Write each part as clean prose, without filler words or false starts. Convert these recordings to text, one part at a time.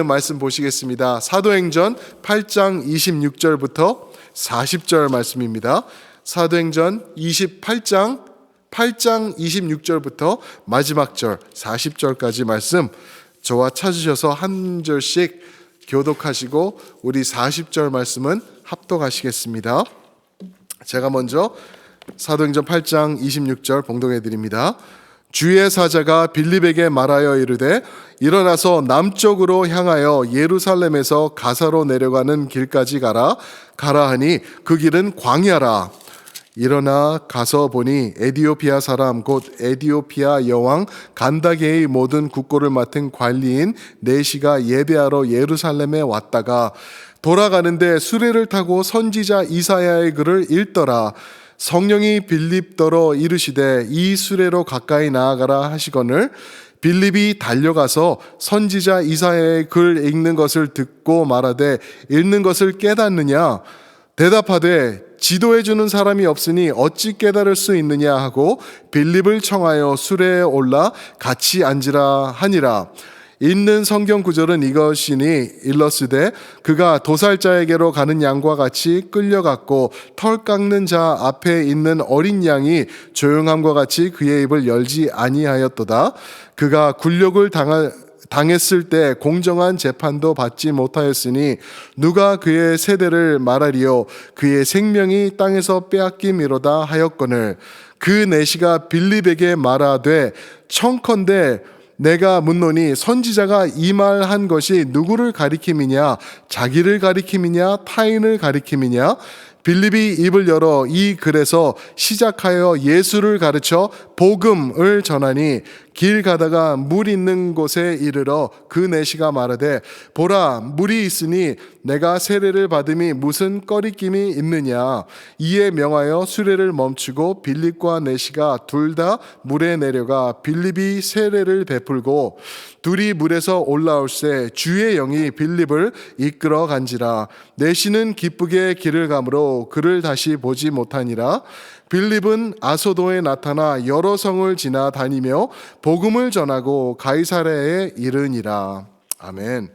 말씀 보시겠습니다. 사도행전 8장 26절부터 40절 말씀입니다. 사도행전 28장 26절부터 마지막 절 40절까지 말씀 저와 찾으셔서 한 절씩 교독하시고 우리 40절 말씀은 합독하시겠습니다. 제가 먼저 사도행전 8장 26절 봉독해 드립니다. 주의 사자가 빌립에게 말하여 이르되 일어나서 남쪽으로 향하여 예루살렘에서 가사로 내려가는 길까지 가라 하니 그 길은 광야라. 일어나 가서 보니 에디오피아 사람 곧 에디오피아 여왕 간다게의 모든 국고를 맡은 관리인 네시가 예배하러 예루살렘에 왔다가 돌아가는데 수레를 타고 선지자 이사야의 글을 읽더라. 성령이 빌립더러 이르시되 이 수레로 가까이 나아가라 하시거늘 빌립이 달려가서 선지자 이사야의 글 읽는 것을 듣고 말하되 읽는 것을 깨닫느냐 대답하되 지도해 주는 사람이 없으니 어찌 깨달을 수 있느냐 하고 빌립을 청하여 수레에 올라 같이 앉으라 하니라. 있는 성경 구절은 이것이니 일러스되 그가 도살자에게로 가는 양과 같이 끌려갔고 털 깎는 자 앞에 있는 어린 양이 조용함과 같이 그의 입을 열지 아니하였도다. 그가 굴욕을 당했을 때 공정한 재판도 받지 못하였으니 누가 그의 세대를 말하리요 그의 생명이 땅에서 빼앗김이로다 하였거늘 그 내시가 빌립에게 말하되 청컨대 내가 묻노니 선지자가 이 말한 것이 누구를 가리킴이냐 자기를 가리킴이냐 타인을 가리킴이냐 빌립이 입을 열어 이 글에서 시작하여 예수를 가르쳐 복음을 전하니 길 가다가 물 있는 곳에 이르러 그 내시가 말하되 보라 물이 있으니 내가 세례를 받음이 무슨 꺼리낌이 있느냐 이에 명하여 수레를 멈추고 빌립과 내시가 둘 다 물에 내려가 빌립이 세례를 베풀고 둘이 물에서 올라올새 주의 영이 빌립을 이끌어 간지라 내시는 기쁘게 길을 가므로 그를 다시 보지 못하니라. 빌립은 아소도에 나타나 여러 성을 지나 다니며 복음을 전하고 가이사랴에 이르니라. 아멘.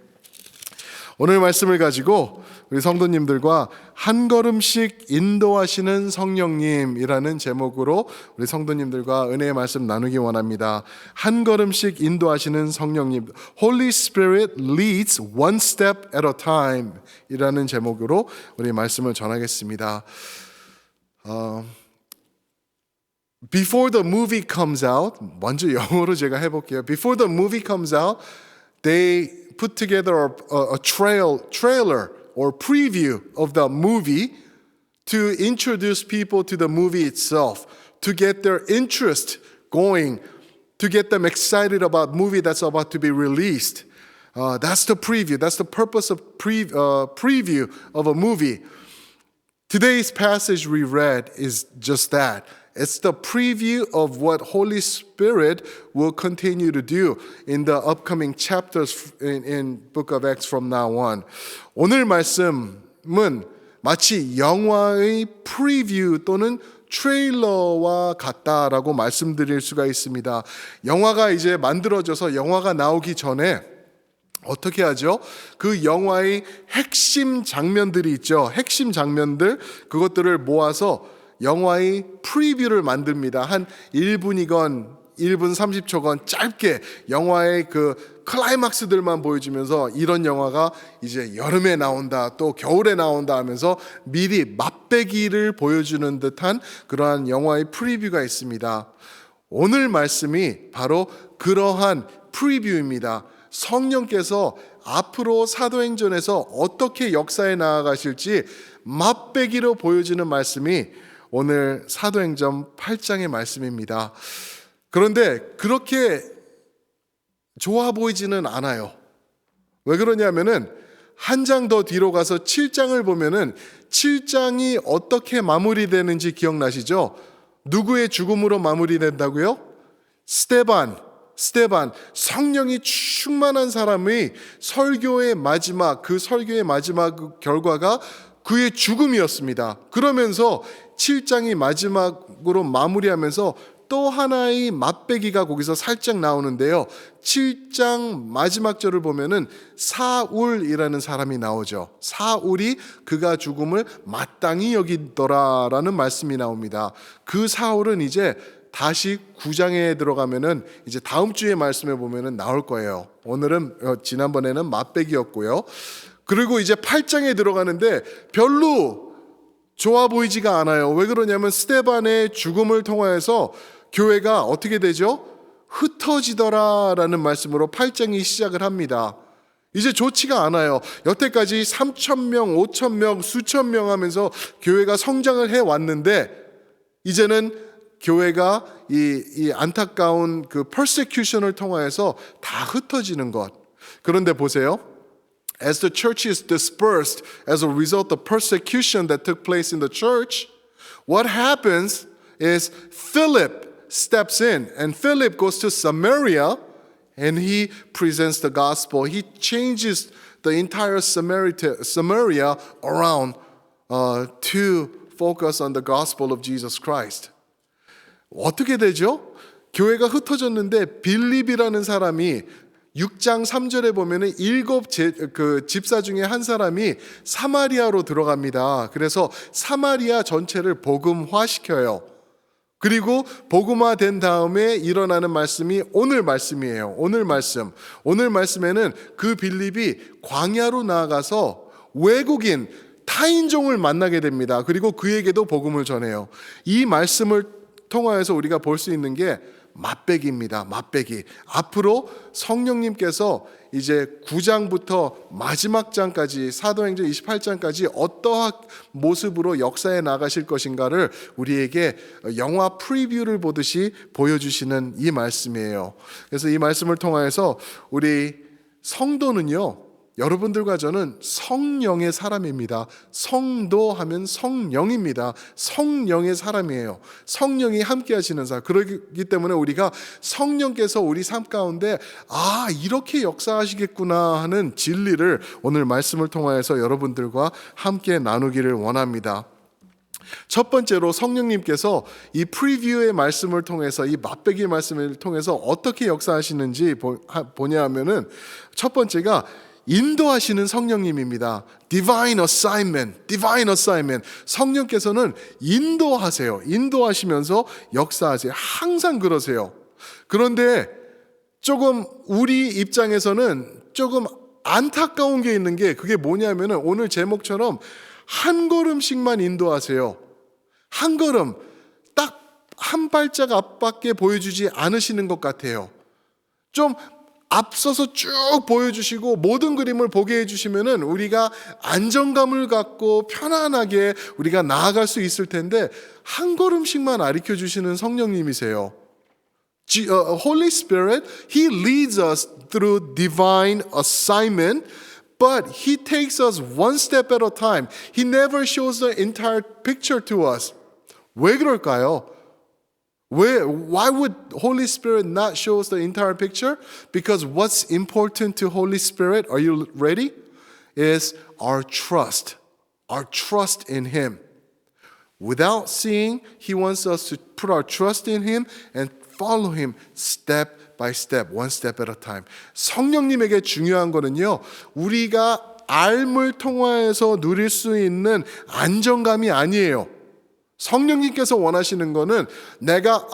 오늘 말씀을 가지고 우리 성도님들과 한 걸음씩 인도하시는 성령님이라는 제목으로 우리 성도님들과 은혜의 말씀 나누기 원합니다. 한 걸음씩 인도하시는 성령님, Holy Spirit leads one step at a time 이라는 제목으로 우리 말씀을 전하겠습니다. Before the movie comes out, 먼저 영어로 제가 해볼게요. Before the movie comes out, they put together a trailer or preview of the movie to introduce people to the movie itself, to get their interest going, to get them excited about movie that's about to be released. That's the preview. That's the purpose of preview of a movie. Today's passage we read is just that. It's the preview of what Holy Spirit will continue to do in the upcoming chapters in Book of Acts from now on. 오늘 말씀은 마치 영화의 프리뷰 또는 트레일러와 같다라고 말씀드릴 수가 있습니다. 영화가 이제 만들어져서 영화가 나오기 전에 어떻게 하죠? 그 영화의 핵심 장면들이 있죠. 핵심 장면들 그것들을 모아서 영화의 프리뷰를 만듭니다. 한 1분이건 1분 30초건 짧게 영화의 그 클라이막스들만 보여주면서 이런 영화가 이제 여름에 나온다 또 겨울에 나온다 하면서 미리 맛배기를 보여주는 듯한 그러한 영화의 프리뷰가 있습니다. 오늘 말씀이 바로 그러한 프리뷰입니다. 성령께서 앞으로 사도행전에서 어떻게 역사에 나아가실지 맛배기로 보여주는 말씀이 오늘 사도행전 8장의 말씀입니다. 그런데 그렇게 좋아 보이지는 않아요. 왜 그러냐면은 한 장 더 뒤로 가서 7장을 보면은 7장이 어떻게 마무리되는지 기억나시죠? 누구의 죽음으로 마무리된다고요? 스데반 성령이 충만한 사람의 설교의 마지막 결과가 그의 죽음이었습니다. 그러면서 7장이 마지막으로 마무리하면서 또 하나의 맛배기가 거기서 살짝 나오는데요. 7장 마지막 절을 보면은 사울이라는 사람이 나오죠. 사울이 그가 죽음을 마땅히 여기더라라는 말씀이 나옵니다. 그 사울은 이제 다시 9장에 들어가면은 이제 다음 주에 말씀에 보면은 나올 거예요. 오늘은 지난번에는 맛배기였고요. 그리고 이제 8장에 들어가는데 별로 좋아 보이지가 않아요. 왜 그러냐면 스데반의 죽음을 통하여서 교회가 어떻게 되죠? 흩어지더라라는 말씀으로 8장이 시작을 합니다. 이제 좋지가 않아요. 여태까지 3,000명, 5,000명, 수천 명 하면서 교회가 성장을 해왔는데 이제는 교회가 이 안타까운 그 persecution을 통하여서 다 흩어지는 것. 그런데 보세요. As the church is dispersed as a result of persecution that took place in the church, what happens is Philip steps in, and Philip goes to Samaria and he presents the gospel. He changes the entire Samaria around to focus on the gospel of Jesus Christ. 어떻게 되죠? 교회가 흩어졌는데 빌립이라는 사람이 6장 3절에 보면은 7 집사 중에 한 사람이 사마리아로 들어갑니다. 그래서 사마리아 전체를 복음화시켜요. 그리고 복음화된 다음에 일어나는 말씀이 오늘 말씀이에요. 오늘 말씀에는 그 빌립이 광야로 나아가서 외국인 타인종을 만나게 됩니다. 그리고 그에게도 복음을 전해요. 이 말씀을 통하여서 우리가 볼 수 있는 게 맛배기입니다. 맛배기. 앞으로 성령님께서 이제 9장부터 마지막 장까지 사도행전 28장까지 어떠한 모습으로 역사에 나가실 것인가를 우리에게 영화 프리뷰를 보듯이 보여주시는 이 말씀이에요. 그래서 이 말씀을 통하여서 우리 성도는요, 여러분들과 저는 성령의 사람입니다. 성도 하면 성령입니다. 성령의 사람이에요. 성령이 함께 하시는 사람. 그렇기 때문에 우리가 성령께서 우리 삶 가운데 이렇게 역사하시겠구나 하는 진리를 오늘 말씀을 통하여서 여러분들과 함께 나누기를 원합니다. 첫 번째로 성령님께서 이 프리뷰의 말씀을 통해서 이 맛배기 말씀을 통해서 어떻게 역사하시는지 보냐 하면은 첫 번째가 인도하시는 성령님입니다. Divine assignment. 성령께서는 인도하세요. 인도하시면서 역사하세요. 항상 그러세요. 그런데 조금 우리 입장에서는 조금 안타까운 게 있는 게 그게 뭐냐면은 오늘 제목처럼 한 걸음씩만 인도하세요. 한 걸음, 딱 한 발짝 앞밖에 보여주지 않으시는 것 같아요. 좀 앞서서 쭉 보여주시고 모든 그림을 보게 해주시면은 우리가 안정감을 갖고 편안하게 우리가 나아갈 수 있을 텐데 한 걸음씩만 가르쳐 주시는 성령님이세요. Holy Spirit, He leads us through divine assignment, but He takes us one step at a time. He never shows the entire picture to us. 왜 그럴까요? Why would Holy Spirit not show us the entire picture? Because what's important to Holy Spirit, are you ready? Is our trust in Him. Without seeing, He wants us to put our trust in Him and follow Him step by step, one step at a time. 성령님에게 중요한 거는요, 우리가 알을 통하여서 누릴 수 있는 안정감이 아니에요. 성령님께서 원하시는 거는 내가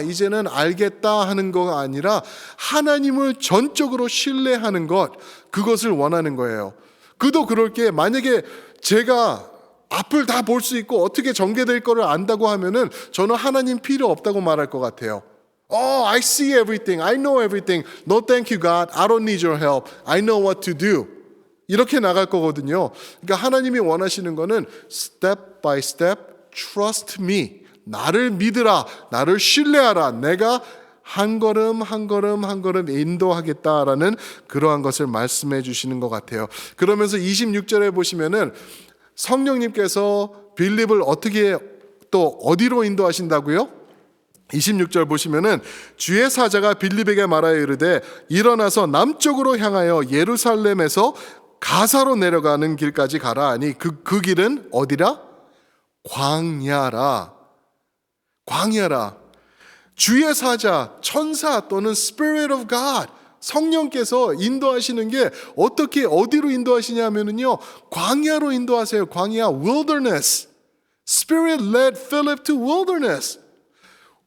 이제는 알겠다 하는 거가 아니라 하나님을 전적으로 신뢰하는 것, 그것을 원하는 거예요. 그도 그럴 게 만약에 제가 앞을 다 볼 수 있고 어떻게 전개될 거를 안다고 하면은 저는 하나님 필요 없다고 말할 것 같아요. I see everything. I know everything. No thank you God. I don't need your help. I know what to do. 이렇게 나갈 거거든요. 그러니까 하나님이 원하시는 거는 step by step Trust me. 나를 믿으라. 나를 신뢰하라. 내가 한 걸음 인도하겠다라는 그러한 것을 말씀해 주시는 것 같아요. 그러면서 26절에 보시면은 성령님께서 빌립을 어떻게 또 어디로 인도하신다고요? 26절 보시면은 주의 사자가 빌립에게 말하여 이르되 일어나서 남쪽으로 향하여 예루살렘에서 가사로 내려가는 길까지 가라 하니 그 길은 어디라? 광야라. 주의 사자, 천사 또는 Spirit of God, 성령께서 인도하시는 게 어떻게 어디로 인도하시냐면요, 광야로 인도하세요. 광야, wilderness. Spirit led Philip to wilderness.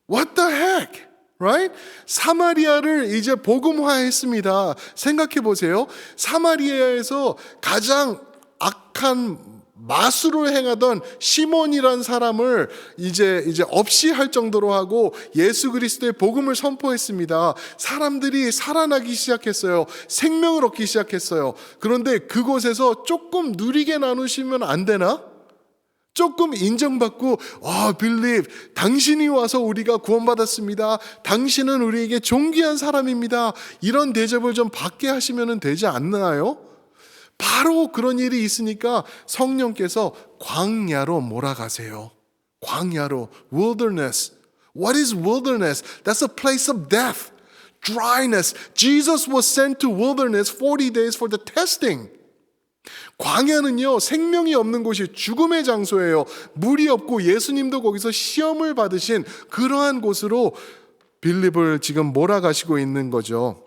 What the heck? Right? 사마리아를 이제 복음화했습니다. 생각해 보세요. 사마리아에서 가장 악한 마술을 행하던 시몬이란 사람을 이제 없이 할 정도로 하고 예수 그리스도의 복음을 선포했습니다. 사람들이 살아나기 시작했어요. 생명을 얻기 시작했어요. 그런데 그곳에서 조금 누리게 나누시면 안 되나? 조금 인정받고 believe, 당신이 와서 우리가 구원받았습니다. 당신은 우리에게 존귀한 사람입니다. 이런 대접을 좀 받게 하시면 되지 않나요? 바로 그런 일이 있으니까 성령께서 광야로 몰아가세요. 광야로, wilderness. What is wilderness? That's a place of death, dryness. Jesus was sent to wilderness 40 days for the testing. 광야는요, 생명이 없는 곳이 죽음의 장소예요. 물이 없고 예수님도 거기서 시험을 받으신 그러한 곳으로 빌립을 지금 몰아가시고 있는 거죠.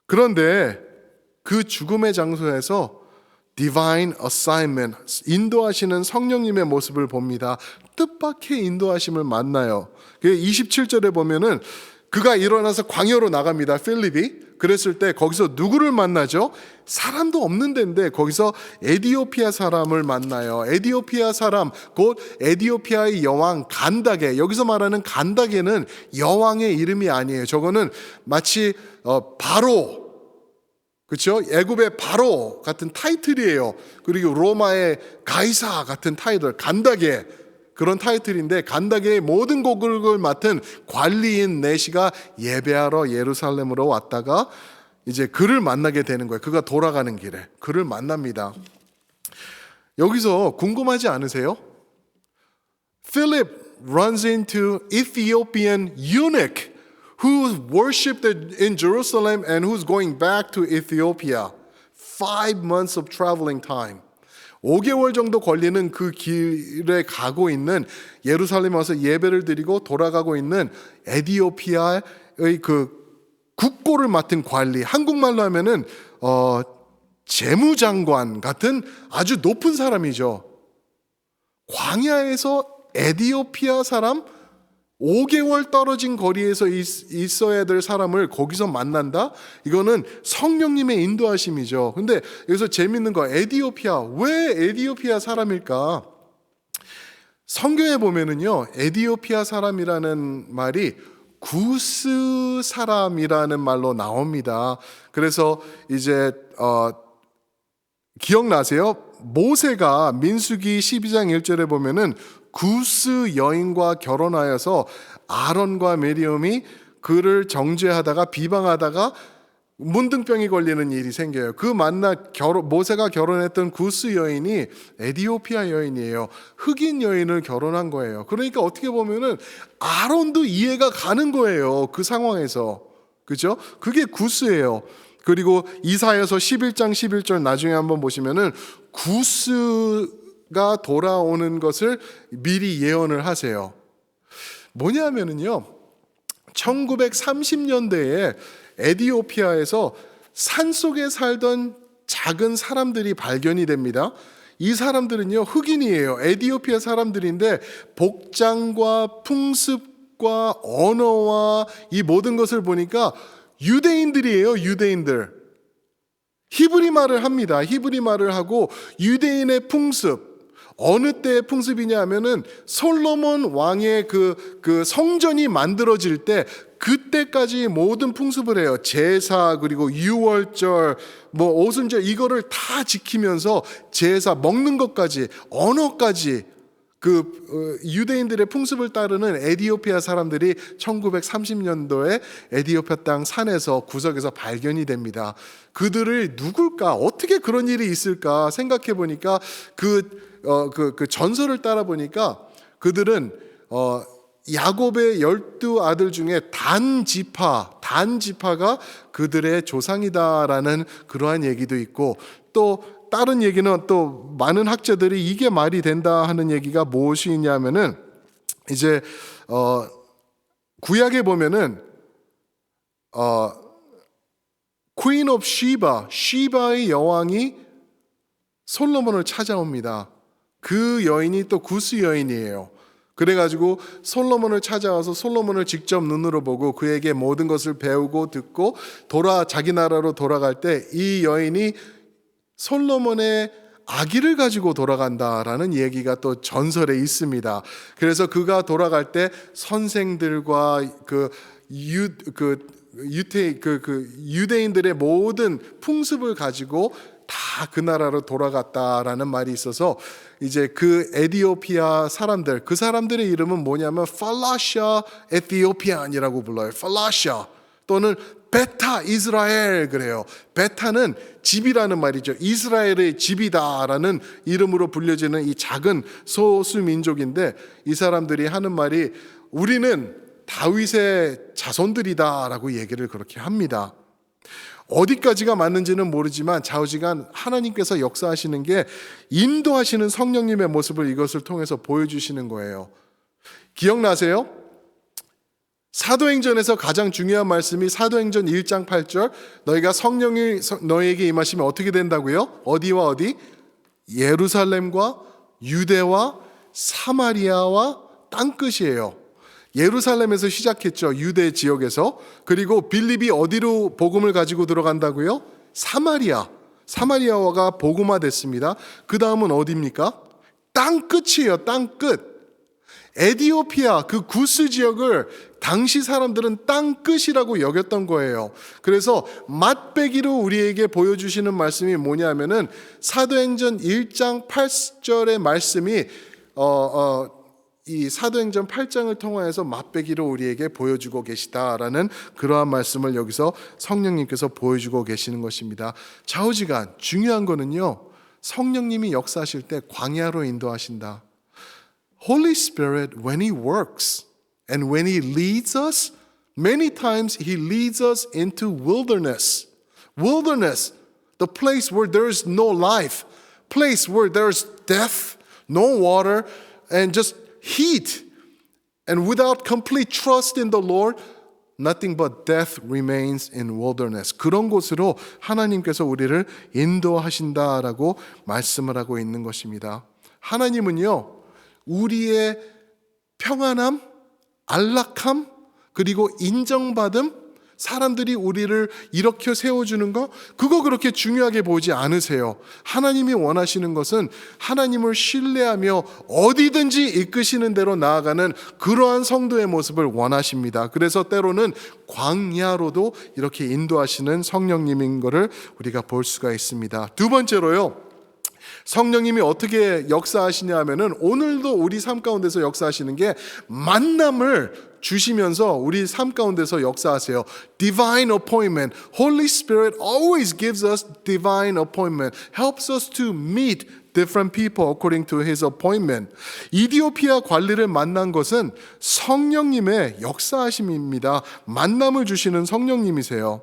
그런데 그 죽음의 장소에서 divine assignment, 인도하시는 성령님의 모습을 봅니다. 뜻밖의 인도하심을 만나요. 27절에 보면은 그가 일어나서 광야로 나갑니다. 필립이. 그랬을 때 거기서 누구를 만나죠? 사람도 없는 데인데 거기서 에디오피아 사람을 만나요. 에디오피아 사람, 곧 에디오피아의 여왕 간다게. 여기서 말하는 간다게는 여왕의 이름이 아니에요. 저거는 마치 바로, 그렇죠? 애굽의 바로 같은 타이틀이에요. 그리고 로마의 가이사 같은 타이틀, 간다게. 그런 타이틀인데 간다게의 모든 곡을 맡은 관리인 내시가 예배하러 예루살렘으로 왔다가 이제 그를 만나게 되는 거예요. 그가 돌아가는 길에 그를 만납니다. 여기서 궁금하지 않으세요? Philip runs into Ethiopian eunuch who worshipped in Jerusalem and who's going back to Ethiopia. 5 months of traveling time. 5개월 정도 걸리는 그 길에 가고 있는, 예루살렘에 와서 예배를 드리고 돌아가고 있는 에디오피아의 그 국고를 맡은 관리, 한국말로 하면은 재무장관 같은 아주 높은 사람이죠. 광야에서 에디오피아 사람, 5개월 떨어진 거리에서 있어야 될 사람을 거기서 만난다? 이거는 성령님의 인도하심이죠. 근데 여기서 재밌는 거, 에디오피아, 왜 에디오피아 사람일까? 성경에 보면은요, 에디오피아 사람이라는 말이 구스 사람이라는 말로 나옵니다. 그래서 이제 기억나세요? 모세가 민수기 12장 1절에 보면은 구스 여인과 결혼하여서 아론과 미리엄이 그를 정죄하다가 비방하다가 문둥병이 걸리는 일이 생겨요. 그 모세가 결혼했던 구스 여인이 에디오피아 여인이에요. 흑인 여인을 결혼한 거예요. 그러니까 어떻게 보면은 아론도 이해가 가는 거예요. 그 상황에서. 그죠? 그게 구스예요. 그리고 이사야서 11장 11절 나중에 한번 보시면은 구스가 돌아오는 것을 미리 예언을 하세요. 뭐냐면은요, 1930년대에 에디오피아에서 산속에 살던 작은 사람들이 발견이 됩니다. 이 사람들은요, 흑인이에요. 에디오피아 사람들인데 복장과 풍습과 언어와 이 모든 것을 보니까 유대인들이에요. 유대인들. 히브리 말을 합니다. 히브리 말을 하고 유대인의 풍습, 어느 때의 풍습이냐 하면은 솔로몬 왕의 그 성전이 만들어질 때 그때까지 모든 풍습을 해요. 제사, 그리고 유월절, 오순절, 이거를 다 지키면서 제사, 먹는 것까지, 언어까지 유대인들의 풍습을 따르는 에디오피아 사람들이 1930년도에 에디오피아 땅 산에서 구석에서 발견이 됩니다. 그들을 누굴까? 어떻게 그런 일이 있을까? 생각해 보니까 그 전설을 따라 보니까 그들은 야곱의 12아들 중에 단지파가 그들의 조상이다라는 그러한 얘기도 있고, 또 다른 얘기는 또 많은 학자들이 이게 말이 된다 하는 얘기가 무엇이냐면은 이제 구약에 보면은 Queen of Sheba, 시바의 여왕이 솔로몬을 찾아옵니다. 그 여인이 또 구스 여인이에요. 그래가지고 솔로몬을 찾아와서 솔로몬을 직접 눈으로 보고 그에게 모든 것을 배우고 듣고 자기 나라로 돌아갈 때 이 여인이 솔로몬의 아기를 가지고 돌아간다라는 얘기가 또 전설에 있습니다. 그래서 그가 돌아갈 때 선생들과 유대인들의 모든 풍습을 가지고 다 그 나라로 돌아갔다라는 말이 있어서 이제 그 에티오피아 사람들, 그 사람들의 이름은 뭐냐면 팔라샤 에티오피안이라고 불러요. 팔라샤 또는 베타 이스라엘 그래요. 베타는 집이라는 말이죠. 이스라엘의 집이다라는 이름으로 불려지는 이 작은 소수 민족인데 이 사람들이 하는 말이 우리는 다윗의 자손들이다라고 얘기를 그렇게 합니다. 어디까지가 맞는지는 모르지만 좌우지간 하나님께서 역사하시는 게 인도하시는 성령님의 모습을 이것을 통해서 보여주시는 거예요. 기억나세요? 사도행전에서 가장 중요한 말씀이 사도행전 1장 8절 너희가 성령이 너희에게 임하시면 어떻게 된다고요? 어디와 어디? 예루살렘과 유대와 사마리아와 땅끝이에요. 예루살렘에서 시작했죠. 유대 지역에서. 그리고 빌립이 어디로 복음을 가지고 들어간다고요? 사마리아가 복음화됐습니다. 그 다음은 어디입니까? 땅끝이에요. 땅끝. 에티오피아 그 구스 지역을 당시 사람들은 땅끝이라고 여겼던 거예요. 그래서 맛배기로 우리에게 보여주시는 말씀이 뭐냐면은 사도행전 1장 8절의 말씀이 이 사도행전 8장을 통하여서 맛배기로 우리에게 보여주고 계시다라는 그러한 말씀을 여기서 성령님께서 보여주고 계시는 것입니다. 좌우지간 중요한 거는요, 성령님이 역사하실 때 광야로 인도하신다. Holy Spirit, when He works and when He leads us, many times He leads us into wilderness. Wilderness, the place where there is no life, place where there is death, no water, and just heat. And without complete trust in the Lord, nothing but death remains in wilderness. 그런 곳으로 하나님께서 우리를 인도하신다라고 말씀을 하고 있는 것입니다. 하나님은요, 우리의 평안함, 안락함, 그리고 인정받음, 사람들이 우리를 일으켜 세워주는 거, 그거 그렇게 중요하게 보지 않으세요. 하나님이 원하시는 것은 하나님을 신뢰하며 어디든지 이끄시는 대로 나아가는 그러한 성도의 모습을 원하십니다. 그래서 때로는 광야로도 이렇게 인도하시는 성령님인 것을 우리가 볼 수가 있습니다. 두 번째로요, 성령님이 어떻게 역사하시냐 하면은 오늘도 우리 삶 가운데서 역사하시는 게 만남을 주시면서 우리 삶 가운데서 역사하세요. Divine appointment. Holy Spirit always gives us divine appointment. Helps us to meet different people according to His appointment. 이디오피아 관리를 만난 것은 성령님의 역사하심입니다. 만남을 주시는 성령님이세요.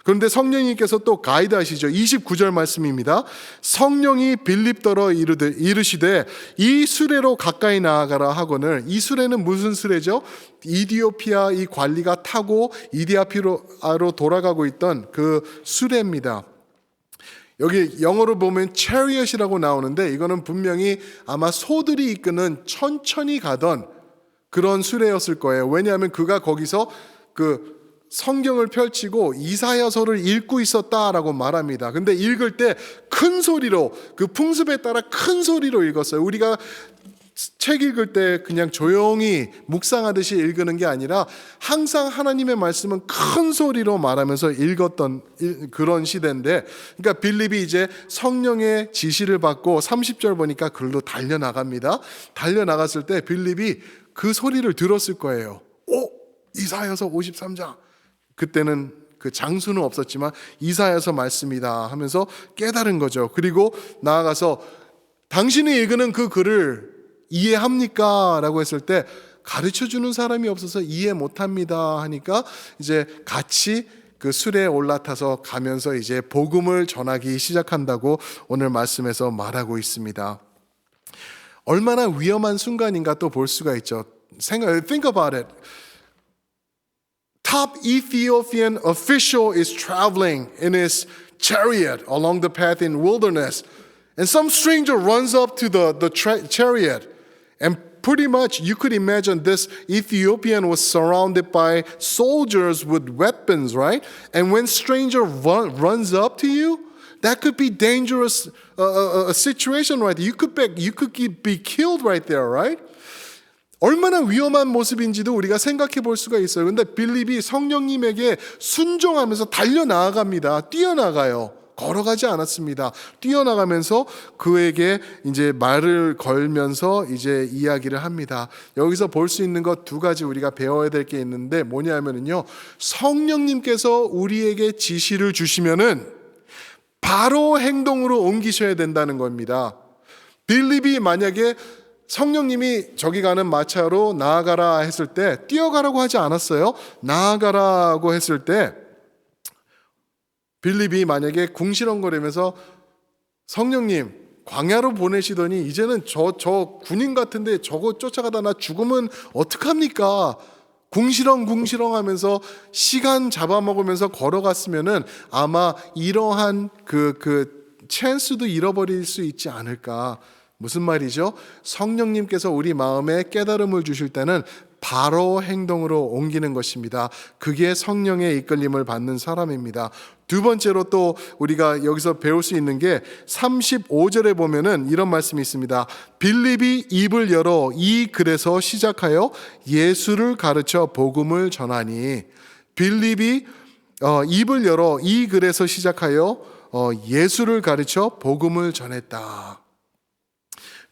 그런데 성령님께서 또 가이드하시죠. 29절 말씀입니다. 성령이 빌립더러 이르시되 이 수레로 가까이 나아가라 하거늘. 이 수레는 무슨 수레죠? 이디오피아 이 관리가 타고 이디오피아로 돌아가고 있던 그 수레입니다. 여기 영어로 보면 chariot이라고 나오는데 이거는 분명히 아마 소들이 이끄는 천천히 가던 그런 수레였을 거예요. 왜냐하면 그가 거기서 그 성경을 펼치고 이사야서를 읽고 있었다라고 말합니다. 근데 읽을 때 큰 소리로, 그 풍습에 따라 큰 소리로 읽었어요. 우리가 책 읽을 때 그냥 조용히 묵상하듯이 읽는 게 아니라 항상 하나님의 말씀은 큰 소리로 말하면서 읽었던 그런 시대인데, 그러니까 빌립이 이제 성령의 지시를 받고 30절 보니까 글로 달려나갑니다. 달려나갔을 때 빌립이 그 소리를 들었을 거예요. 이사야서 53장. 그때는 그 장수는 없었지만 이사야서 말씀이다 하면서 깨달은 거죠. 그리고 나아가서 당신이 읽는 그 글을 이해합니까? 라고 했을 때 가르쳐주는 사람이 없어서 이해 못합니다 하니까 이제 같이 그 수레에 올라타서 가면서 이제 복음을 전하기 시작한다고 오늘 말씀에서 말하고 있습니다. 얼마나 위험한 순간인가 또 볼 수가 있죠. Think about it. top Ethiopian official is traveling in his chariot along the path in wilderness. And some stranger runs up to the chariot. And pretty much you could imagine this Ethiopian was surrounded by soldiers with weapons, right? And when stranger runs up to you, that could be dangerous a situation right there. You could be killed right there, right? 얼마나 위험한 모습인지도 우리가 생각해 볼 수가 있어요. 근데 빌립이 성령님에게 순종하면서 달려나아갑니다. 뛰어나가요. 걸어가지 않았습니다. 뛰어나가면서 그에게 이제 말을 걸면서 이제 이야기를 합니다. 여기서 볼 수 있는 것 두 가지 우리가 배워야 될 게 있는데 뭐냐면은요. 성령님께서 우리에게 지시를 주시면은 바로 행동으로 옮기셔야 된다는 겁니다. 빌립이 만약에 성령님이 저기 가는 마차로 나아가라 했을 때 뛰어가라고 하지 않았어요. 나아가라고 했을 때 빌립이 만약에 궁시렁거리면서 성령님 광야로 보내시더니 이제는 저 군인 같은데 저거 쫓아가다 나 죽으면 어떡합니까? 궁시렁 하면서 시간 잡아먹으면서 걸어갔으면은 아마 이러한 그 찬스도 잃어버릴 수 있지 않을까. 무슨 말이죠? 성령님께서 우리 마음에 깨달음을 주실 때는 바로 행동으로 옮기는 것입니다. 그게 성령의 이끌림을 받는 사람입니다. 두 번째로 또 우리가 여기서 배울 수 있는 게 35절에 보면은 이런 말씀이 있습니다. 빌립이 입을 열어 이 글에서 시작하여 예수를 가르쳐 복음을 전하니. 빌립이 입을 열어 이 글에서 시작하여 예수를 가르쳐 복음을 전했다.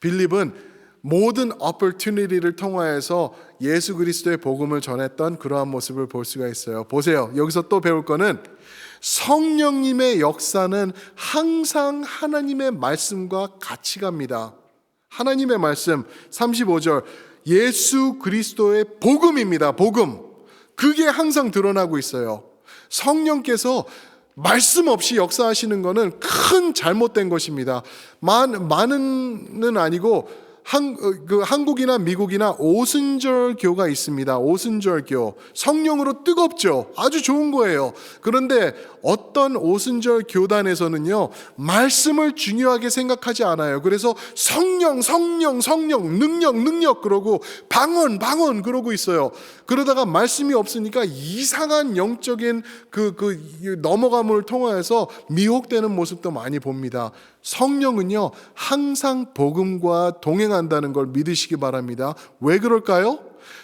빌립은 모든 opportunity를 통하여서 예수 그리스도의 복음을 전했던 그러한 모습을 볼 수가 있어요. 보세요. 여기서 또 배울 거는 성령님의 역사는 항상 하나님의 말씀과 같이 갑니다. 하나님의 말씀 35절 예수 그리스도의 복음입니다. 복음. 그게 항상 드러나고 있어요. 성령께서 말씀 없이 역사하시는 것은 큰 잘못된 것입니다. 많은은 아니고 한국이나 미국이나 오순절교가 있습니다. 오순절교. 성령으로 뜨겁죠. 아주 좋은 거예요. 그런데 어떤 오순절 교단에서는요, 말씀을 중요하게 생각하지 않아요. 그래서 성령, 능력 그러고 방언 그러고 있어요. 그러다가 말씀이 없으니까 이상한 영적인 넘어감을 통하여서 미혹되는 모습도 많이 봅니다. 성령은요, 항상 복음과 동행한다는 걸 믿으시기 바랍니다. 왜 그럴까요?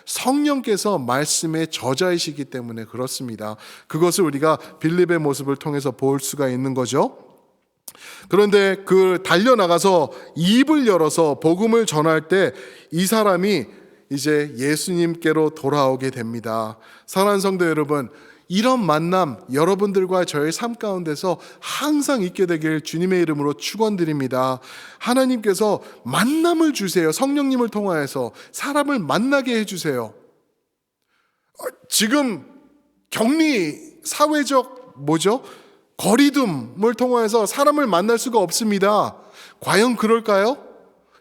성령께서 말씀의 저자이시기 때문에 그렇습니다. 그것을 우리가 빌립의 모습을 통해서 볼 수가 있는 거죠. 그런데 달려나가서 입을 열어서 복음을 전할 때 이 사람이 이제 예수님께로 돌아오게 됩니다. 사랑하는 성도 여러분, 이런 만남 여러분들과 저의 삶 가운데서 항상 있게 되길 주님의 이름으로 축원드립니다. 하나님께서 만남을 주세요. 성령님을 통하여서 사람을 만나게 해주세요. 지금 격리, 사회적 거리둠을 통하여서 사람을 만날 수가 없습니다. 과연 그럴까요?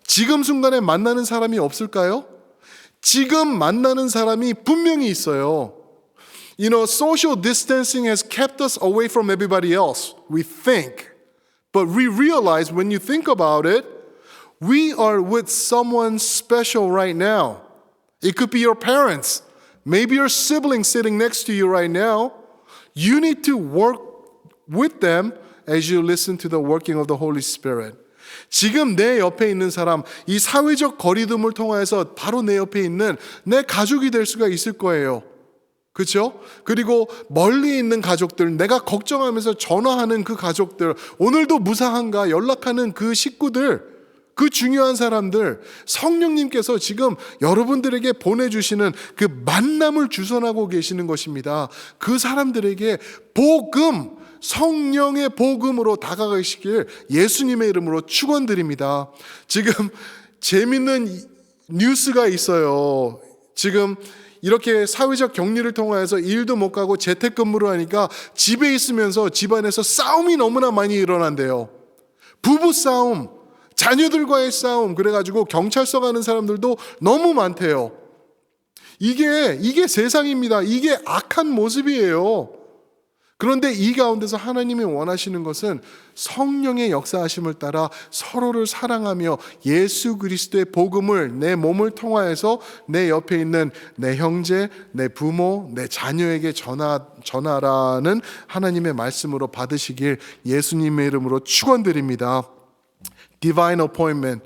지금 순간에 만나는 사람이 없을까요? 지금 만나는 사람이 분명히 있어요. Social distancing has kept us away from everybody else, we think. But we realize when you think about it, we are with someone special right now. It could be your parents, maybe your sibling sitting next to you right now. You need to work with them as you listen to the working of the Holy Spirit. 지금 내 옆에 있는 사람, 이 사회적 거리둠을 통해서 바로 내 옆에 있는 내 가족이 될 수가 있을 거예요. 그렇죠? 그리고 멀리 있는 가족들, 내가 걱정하면서 전화하는 그 가족들, 오늘도 무사한가 연락하는 그 식구들, 그 중요한 사람들, 성령님께서 지금 여러분들에게 보내주시는 그 만남을 주선하고 계시는 것입니다. 그 사람들에게 복음, 성령의 복음으로 다가가시길 예수님의 이름으로 축원드립니다. 지금 재밌는 뉴스가 있어요. 지금 이렇게 사회적 격리를 통해서 일도 못 가고 재택근무를 하니까 집에 있으면서 집안에서 싸움이 너무나 많이 일어난대요. 부부 싸움, 자녀들과의 싸움, 그래가지고 경찰서 가는 사람들도 너무 많대요. 이게 세상입니다. 이게 악한 모습이에요. 그런데 이 가운데서 하나님이 원하시는 것은 성령의 역사하심을 따라 서로를 사랑하며 예수 그리스도의 복음을 내 몸을 통하여서 내 옆에 있는 내 형제, 내 부모, 내 자녀에게 전하라는 하나님의 말씀으로 받으시길 예수님의 이름으로 축원드립니다. Divine appointment.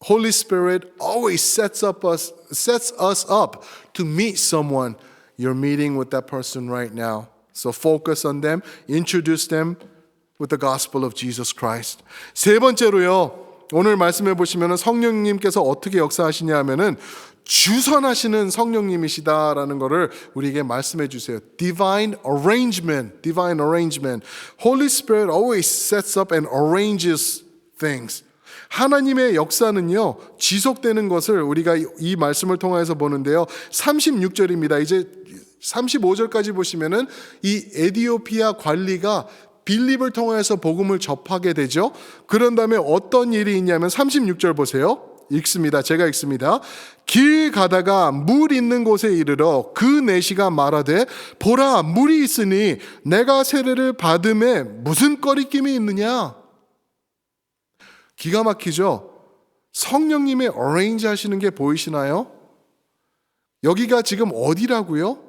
Holy Spirit always sets us up to meet someone. You're meeting with that person right now. So focus on them, introduce them with the gospel of Jesus Christ. 세 번째로요. 오늘 말씀해 보시면 성령님께서 어떻게 역사하시냐 하면은 주선하시는 성령님이시다라는 것을 우리에게 말씀해 주세요. Divine arrangement. Holy Spirit always sets up and arranges things. 하나님의 역사는요, 지속되는 것을 우리가 이 말씀을 통해서 보는데요. 36절입니다. 이제 35절까지 보시면은 이 에디오피아 관리가 빌립을 통해서 복음을 접하게 되죠. 그런 다음에 어떤 일이 있냐면 36절 보세요. 읽습니다. 제가 읽습니다. 길 가다가 물 있는 곳에 이르러 그 내시가 말하되 보라 물이 있으니 내가 세례를 받음에 무슨 꺼리낌이 있느냐. 기가 막히죠. 성령님의 어레인지 하시는 게 보이시나요? 여기가 지금 어디라고요?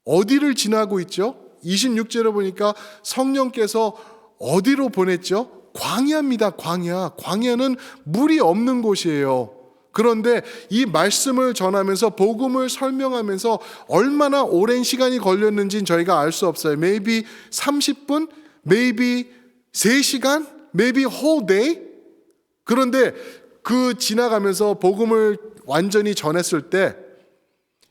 어디를 지나고 있죠? 26절에 보니까 성령께서 어디로 보냈죠? 광야입니다. 광야는 물이 없는 곳이에요. 그런데 이 말씀을 전하면서 복음을 설명하면서 얼마나 오랜 시간이 걸렸는지는 저희가 알 수 없어요. Maybe 30분, maybe 3시간, maybe whole day. 그런데 그 지나가면서 복음을 완전히 전했을 때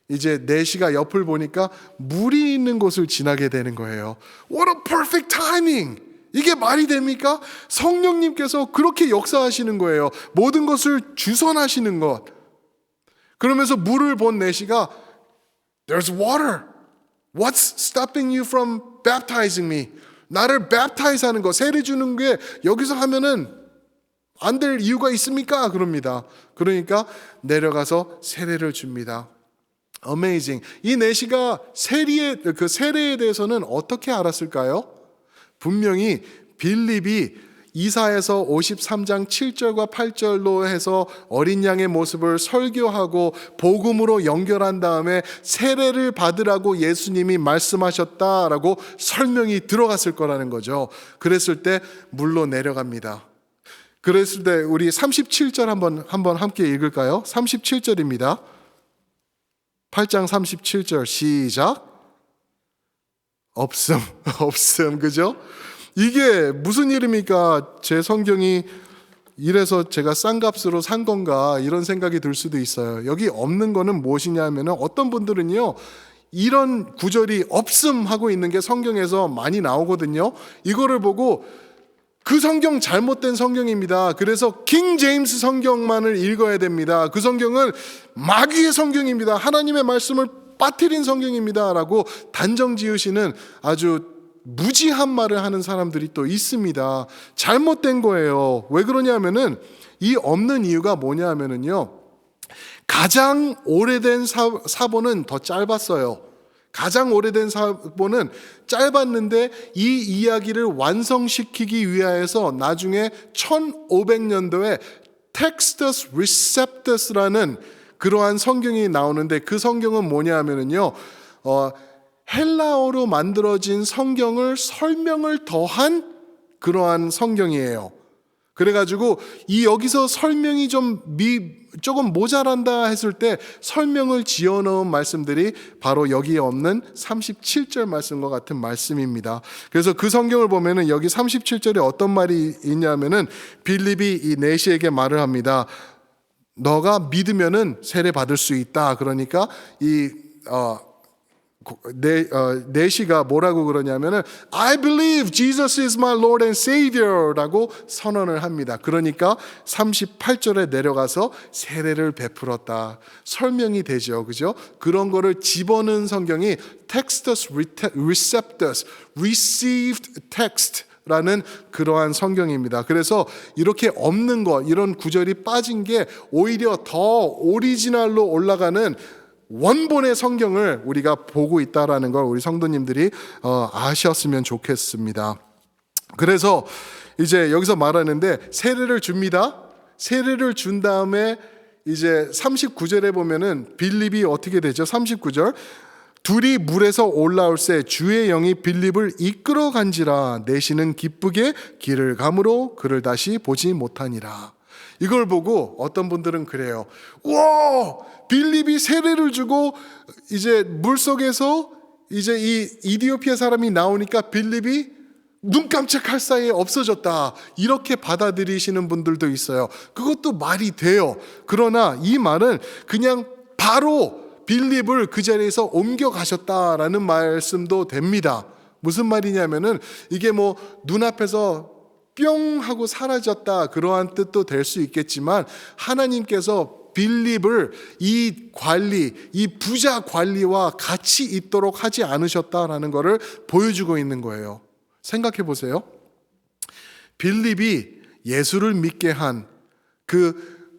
이제 내시가 옆을 보니까 물이 있는 곳을 지나게 되는 거예요. What a perfect timing! 이게 말이 됩니까? 성령님께서 그렇게 역사하시는 거예요. 모든 것을 주선하시는 것. 그러면서 물을 본 내시가 There's water. What's stopping you from baptizing me? 나를 baptize 하는 거, 세례 주는 게 여기서 하면은 안 될 이유가 있습니까? 그럽니다. 그러니까 내려가서 세례를 줍니다. Amazing. 이 내시가 세례에 대해서는 어떻게 알았을까요? 분명히 빌립이 이사야서 53장 7절과 8절로 해서 어린 양의 모습을 설교하고 복음으로 연결한 다음에 세례를 받으라고 예수님이 말씀하셨다라고 설명이 들어갔을 거라는 거죠. 그랬을 때 물로 내려갑니다. 그랬을 때 우리 37절 한번 함께 읽을까요? 37절입니다. 8장 37절 시작. 없음 그죠? 이게 무슨 일입니까? 제 성경이 이래서 제가 싼 값으로 산 건가 이런 생각이 들 수도 있어요. 여기 없는 거는 무엇이냐 하면 어떤 분들은요 이런 구절이 없음 하고 있는 게 성경에서 많이 나오거든요. 이거를 보고 그 성경 잘못된 성경입니다. 그래서 킹 제임스 성경만을 읽어야 됩니다. 그 성경은 마귀의 성경입니다. 하나님의 말씀을 빠뜨린 성경입니다. 라고 단정 지으시는 아주 무지한 말을 하는 사람들이 또 있습니다. 잘못된 거예요. 왜 그러냐면은 이 없는 이유가 뭐냐 하면은요. 가장 오래된 사본은 더 짧았어요. 가장 오래된 사본은 짧았는데 이 이야기를 완성시키기 위하여서 나중에 1500년도에 Textus Receptus라는 그러한 성경이 나오는데 그 성경은 뭐냐 하면은요 헬라어로 만들어진 성경을 설명을 더한 그러한 성경이에요. 그래가지고 이 여기서 설명이 조금 모자란다 했을 때 설명을 지어놓은 말씀들이 바로 여기에 없는 37절 말씀과 같은 말씀입니다. 그래서 그 성경을 보면은 여기 37절에 어떤 말이 있냐면은 빌립이 이 내시에게 말을 합니다. 너가 믿으면은 세례 받을 수 있다. 그러니까 내시가 뭐라고 그러냐면은 I believe Jesus is my Lord and Savior 라고 선언을 합니다. 그러니까 38절에 내려가서 세례를 베풀었다. 설명이 되죠. 그죠? 그런 거를 집어넣은 성경이 Textus Receptus, Received Text 라는 그러한 성경입니다. 그래서 이렇게 없는 것, 이런 구절이 빠진 게 오히려 더 오리지널로 올라가는 원본의 성경을 우리가 보고 있다라는 걸 우리 성도님들이 아셨으면 좋겠습니다. 그래서 이제 여기서 말하는데 세례를 줍니다. 세례를 준 다음에 이제 39절에 보면은 빌립이 어떻게 되죠? 39절 둘이 물에서 올라올새 주의 영이 빌립을 이끌어 간지라 내시는 기쁘게 길을 가므로 그를 다시 보지 못하니라. 이걸 보고 어떤 분들은 그래요. 와, 빌립이 세례를 주고 이제 물 속에서 이제 이 이디오피아 사람이 나오니까 빌립이 눈 깜짝할 사이에 없어졌다. 이렇게 받아들이시는 분들도 있어요. 그것도 말이 돼요. 그러나 이 말은 그냥 바로 빌립을 그 자리에서 옮겨가셨다라는 말씀도 됩니다. 무슨 말이냐면은 이게 뭐 눈앞에서 뿅 하고 사라졌다 그러한 뜻도 될 수 있겠지만 하나님께서 빌립을 이 관리, 이 부자 관리와 같이 있도록 하지 않으셨다라는 것을 보여주고 있는 거예요. 생각해 보세요. 빌립이 예수를 믿게 한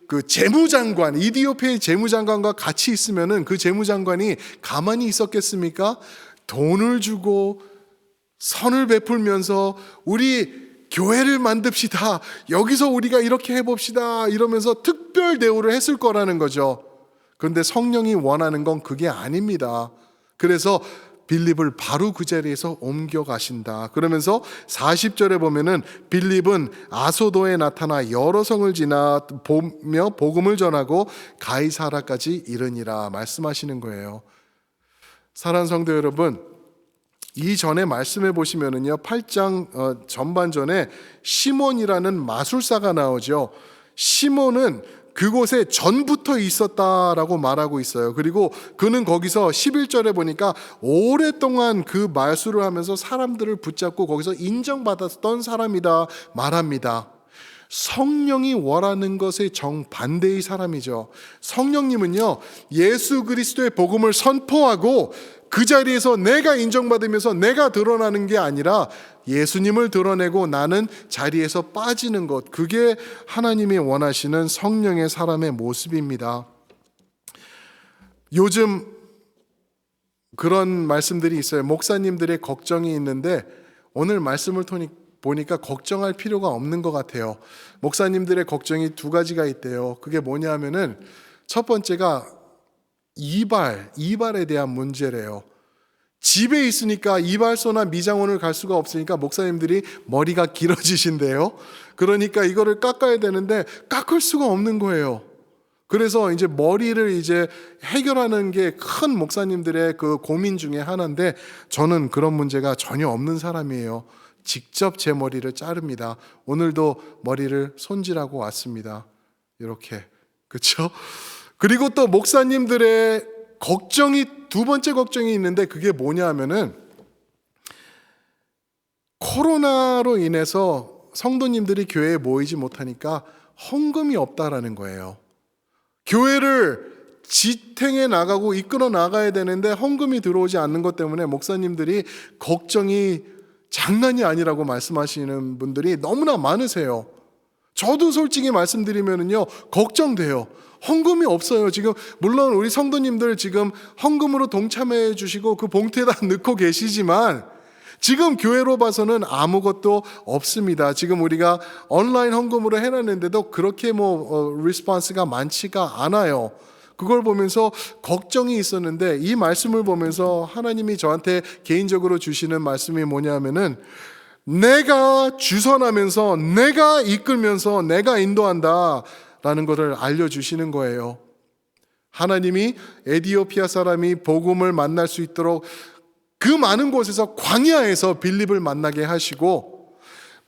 그 재무장관, 이디오피아의 재무장관과 같이 있으면은 그 재무장관이 가만히 있었겠습니까? 돈을 주고 선을 베풀면서 우리 교회를 만듭시다. 여기서 우리가 이렇게 해봅시다. 이러면서 특별 대우를 했을 거라는 거죠. 그런데 성령이 원하는 건 그게 아닙니다. 그래서 빌립을 바로 그 자리에서 옮겨가신다. 그러면서 40절에 보면은 빌립은 아소도에 나타나 여러 성을 지나 보며 복음을 전하고 가이사라까지 이르니라 말씀하시는 거예요. 사랑하는 성도 여러분, 이전에 말씀해 보시면은요 8장 전반전에 시몬이라는 마술사가 나오죠. 시몬은 그곳에 전부터 있었다라고 말하고 있어요. 그리고 그는 거기서 11절에 보니까 오랫동안 그 마술을 하면서 사람들을 붙잡고 거기서 인정받았던 사람이다 말합니다. 성령이 원하는 것의 정반대의 사람이죠. 성령님은요 예수 그리스도의 복음을 선포하고 그 자리에서 내가 인정받으면서 내가 드러나는 게 아니라 예수님을 드러내고 나는 자리에서 빠지는 것, 그게 하나님이 원하시는 성령의 사람의 모습입니다. 요즘 그런 말씀들이 있어요. 목사님들의 걱정이 있는데 오늘 말씀을 보니까 걱정할 필요가 없는 것 같아요. 목사님들의 걱정이 두 가지가 있대요. 그게 뭐냐면은 첫 번째가 이발에 대한 문제래요. 집에 있으니까 이발소나 미장원을 갈 수가 없으니까 목사님들이 머리가 길어지신대요. 그러니까 이거를 깎아야 되는데 깎을 수가 없는 거예요. 그래서 이제 머리를 이제 해결하는 게 큰 목사님들의 그 고민 중에 하나인데 저는 그런 문제가 전혀 없는 사람이에요. 직접 제 머리를 자릅니다. 오늘도 머리를 손질하고 왔습니다. 이렇게. 그렇죠? 그리고 또 목사님들의 두 번째 걱정이 있는데 그게 뭐냐 하면은 코로나로 인해서 성도님들이 교회에 모이지 못하니까 헌금이 없다라는 거예요. 교회를 지탱해 나가고 이끌어 나가야 되는데 헌금이 들어오지 않는 것 때문에 목사님들이 걱정이 장난이 아니라고 말씀하시는 분들이 너무나 많으세요. 저도 솔직히 말씀드리면은요 걱정돼요. 헌금이 없어요. 지금 물론 우리 성도님들 지금 헌금으로 동참해 주시고 그 봉투에다 넣고 계시지만 지금 교회로 봐서는 아무것도 없습니다. 지금 우리가 온라인 헌금으로 해놨는데도 그렇게 리스폰스가 많지가 않아요. 그걸 보면서 걱정이 있었는데 이 말씀을 보면서 하나님이 저한테 개인적으로 주시는 말씀이 뭐냐면은 내가 주선하면서 내가 이끌면서 내가 인도한다 라는 것을 알려주시는 거예요. 하나님이 에디오피아 사람이 복음을 만날 수 있도록 그 많은 곳에서 광야에서 빌립을 만나게 하시고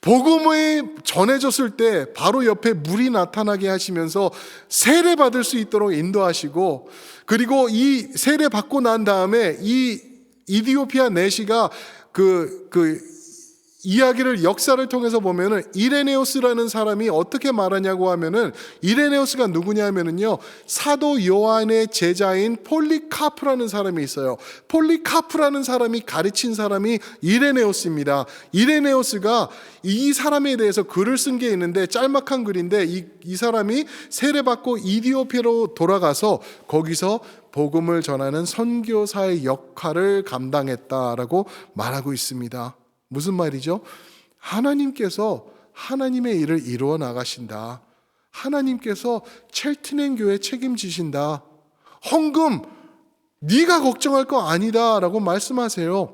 복음이 전해졌을 때 바로 옆에 물이 나타나게 하시면서 세례 받을 수 있도록 인도하시고 그리고 이 세례 받고 난 다음에 이 이디오피아 내시가 이야기를 역사를 통해서 보면은 이레네오스라는 사람이 어떻게 말하냐고 하면은 이레네오스가 누구냐 하면은요 사도 요한의 제자인 폴리카프라는 사람이 있어요. 폴리카프라는 사람이 가르친 사람이 이레네오스입니다. 이레네오스가 이 사람에 대해서 글을 쓴 게 있는데 짤막한 글인데 이 사람이 세례받고 이디오피아로 돌아가서 거기서 복음을 전하는 선교사의 역할을 감당했다라고 말하고 있습니다. 무슨 말이죠? 하나님께서 하나님의 일을 이루어 나가신다. 하나님께서 첼트넨 교회 책임지신다. 헌금 네가 걱정할 거 아니다 라고 말씀하세요.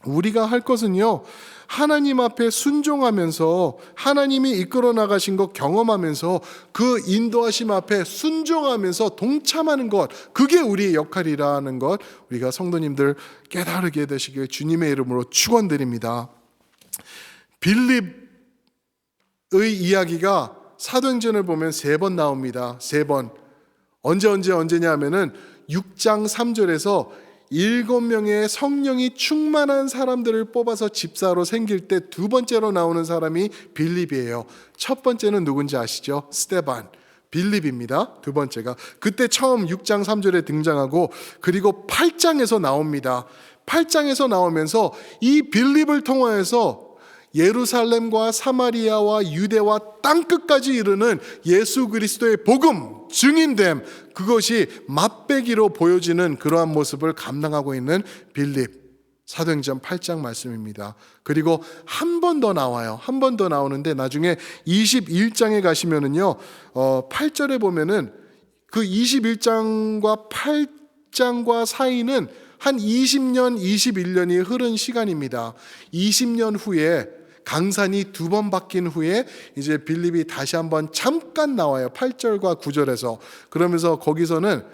우리가 할 것은요 하나님 앞에 순종하면서 하나님이 이끌어 나가신 것 경험하면서 그 인도하심 앞에 순종하면서 동참하는 것, 그게 우리의 역할이라는 것 우리가 성도님들 깨달게 되시길 주님의 이름으로 축원드립니다. 빌립의 이야기가 사도행전을 보면 3번 나옵니다. 3번. 언제냐 하면은 6장 3절에서 7명의 성령이 충만한 사람들을 뽑아서 집사로 생길 때 2번째로 나오는 사람이 빌립이에요. 첫 번째는 누군지 아시죠? 스데반. 빌립입니다. 2번째가. 그때 처음 6장 3절에 등장하고 그리고 8장에서 나옵니다. 8장에서 나오면서 이 빌립을 통하여서 예루살렘과 사마리아와 유대와 땅끝까지 이르는 예수 그리스도의 복음, 증인됨, 그것이 맛배기로 보여지는 그러한 모습을 감당하고 있는 빌립. 사도행전 8장 말씀입니다. 그리고 한 번 더 나와요. 한 번 더 나오는데 나중에 21장에 가시면은요 8절에 보면은 그 21장과 8장과 사이는 한 20년, 21년이 흐른 시간입니다. 20년 후에 강산이 2번 바뀐 후에 이제 빌립이 다시 한번 잠깐 나와요. 8절과 9절에서. 그러면서 거기서는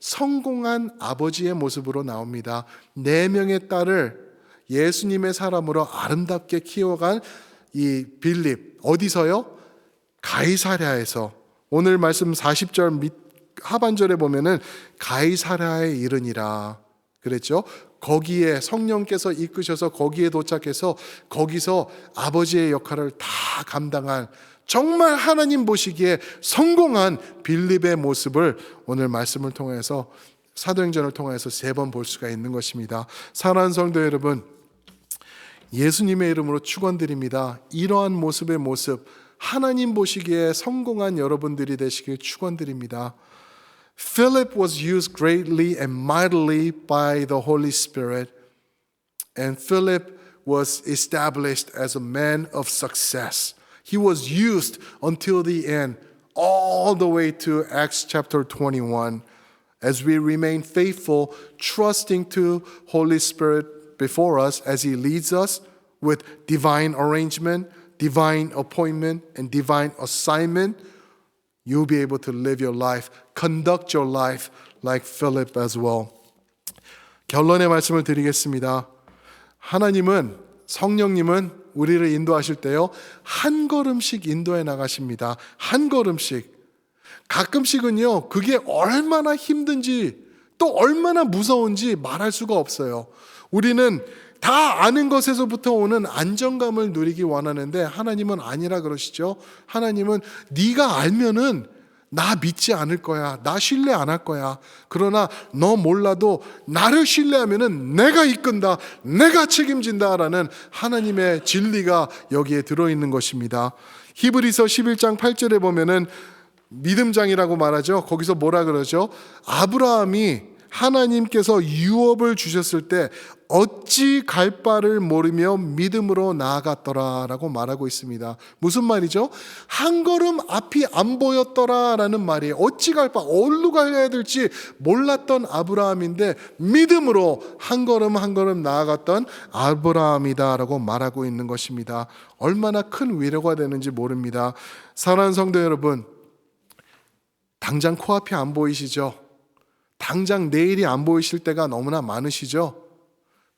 성공한 아버지의 모습으로 나옵니다. 4명의 딸을 예수님의 사람으로 아름답게 키워간 이 빌립. 어디서요? 가이사랴에서. 오늘 말씀 40절 하반절에 보면은 가이사랴에 이르니라 그랬죠. 거기에 성령께서 이끄셔서 거기에 도착해서 거기서 아버지의 역할을 다 감당한 정말 하나님 보시기에 성공한 빌립의 모습을 오늘 말씀을 통해서 사도행전을 통해서 3번 볼 수가 있는 것입니다. 사랑하는 성도 여러분, 예수님의 이름으로 축원드립니다. 이러한 모습의 모습, 하나님 보시기에 성공한 여러분들이 되시길 축원드립니다. Philip was used greatly and mightily by the Holy Spirit, and Philip was established as a man of success. He was used until the end, all the way to Acts chapter 21. As we remain faithful, trusting to Holy Spirit before us as He leads us with divine arrangement, divine appointment, and divine assignment, you'll be able to live your life, conduct your life like Philip as well. 결론의 말씀을 드리겠습니다. 하나님은, 성령님은 우리를 인도하실 때요, 한 걸음씩 인도해 나가십니다. 한 걸음씩. 가끔씩은요, 그게 얼마나 힘든지 또 얼마나 무서운지 말할 수가 없어요. 우리는 다 아는 것에서부터 오는 안정감을 누리기 원하는데 하나님은 아니라 그러시죠. 하나님은 네가 알면은 나 믿지 않을 거야. 나 신뢰 안 할 거야. 그러나 너 몰라도 나를 신뢰하면은 내가 이끈다. 내가 책임진다라는 하나님의 진리가 여기에 들어있는 것입니다. 히브리서 11장 8절에 보면은 믿음장이라고 말하죠. 거기서 뭐라 그러죠? 아브라함이 하나님께서 유업을 주셨을 때 어찌 갈 바를 모르며 믿음으로 나아갔더라라고 말하고 있습니다. 무슨 말이죠? 한 걸음 앞이 안 보였더라라는 말이에요. 어찌 갈 바, 어디로 가야 될지 몰랐던 아브라함인데 믿음으로 한 걸음 한 걸음 나아갔던 아브라함이다라고 말하고 있는 것입니다. 얼마나 큰 위로가 되는지 모릅니다. 사랑하는 성도 여러분, 당장 코앞이 안 보이시죠? 당장 내일이 안 보이실 때가 너무나 많으시죠?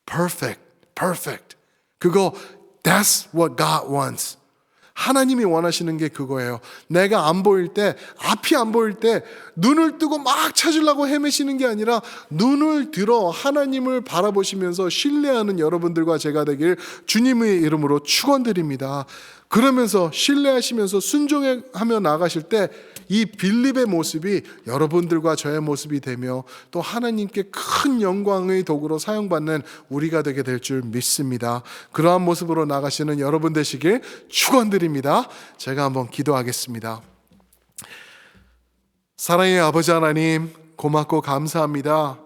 Perfect. 그거 that's what God wants. 하나님이 원하시는 게 그거예요. 내가 안 보일 때, 앞이 안 보일 때 눈을 뜨고 막 찾으려고 헤매시는 게 아니라 눈을 들어 하나님을 바라보시면서 신뢰하는 여러분들과 제가 되길 주님의 이름으로 축원드립니다. 그러면서 신뢰하시면서 순종하며 나가실 때 이 빌립의 모습이 여러분들과 저의 모습이 되며 또 하나님께 큰 영광의 도구로 사용받는 우리가 되게 될 줄 믿습니다. 그러한 모습으로 나가시는 여러분 되시길 축원드립니다. 제가 한번 기도하겠습니다. 사랑의 아버지 하나님, 고맙고 감사합니다.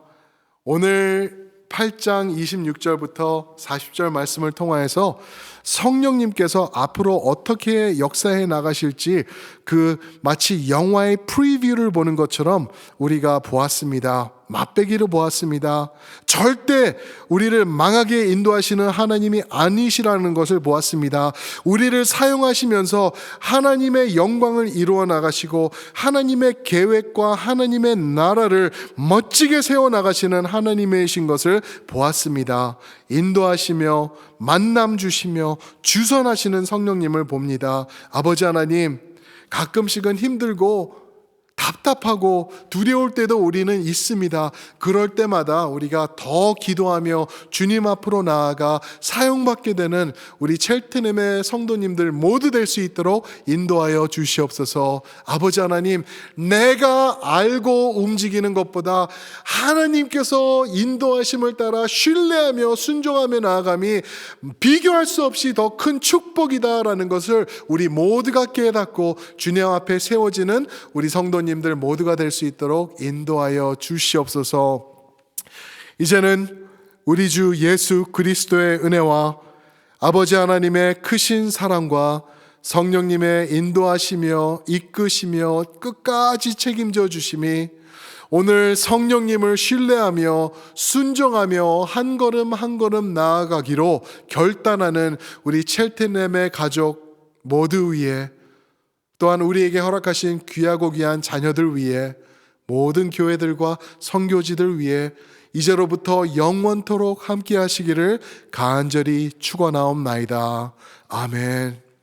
오늘 8장 26절부터 40절 말씀을 통하여서 성령님께서 앞으로 어떻게 역사해 나가실지 그 마치 영화의 프리뷰를 보는 것처럼 우리가 보았습니다. 맛배기로 보았습니다. 절대 우리를 망하게 인도하시는 하나님이 아니시라는 것을 보았습니다. 우리를 사용하시면서 하나님의 영광을 이루어 나가시고 하나님의 계획과 하나님의 나라를 멋지게 세워 나가시는 하나님이신 것을 보았습니다. 인도하시며 만남 주시며 주선하시는 성령님을 봅니다. 아버지 하나님, 가끔씩은 힘들고 답답하고 두려울 때도 우리는 있습니다. 그럴 때마다 우리가 더 기도하며 주님 앞으로 나아가 사용받게 되는 우리 첼트넴의 성도님들 모두 될 수 있도록 인도하여 주시옵소서. 아버지 하나님, 내가 알고 움직이는 것보다 하나님께서 인도하심을 따라 신뢰하며 순종하며 나아감이 비교할 수 없이 더 큰 축복이다라는 것을 우리 모두가 깨닫고 주님 앞에 세워지는 우리 성도님들 모두가 될 수 있도록 인도하여 주시옵소서. 이제는 우리 주 예수 그리스도의 은혜와 아버지 하나님의 크신 사랑과 성령님의 인도하시며 이끄시며 끝까지 책임져 주심이 오늘 성령님을 신뢰하며 순종하며 한 걸음 한 걸음 나아가기로 결단하는 우리 첼트넴의 가족 모두 위에, 또한 우리에게 허락하신 귀하고 귀한 자녀들 위에, 모든 교회들과 선교지들 위에 이제로부터 영원토록 함께 하시기를 간절히 축원하옵나이다. 아멘.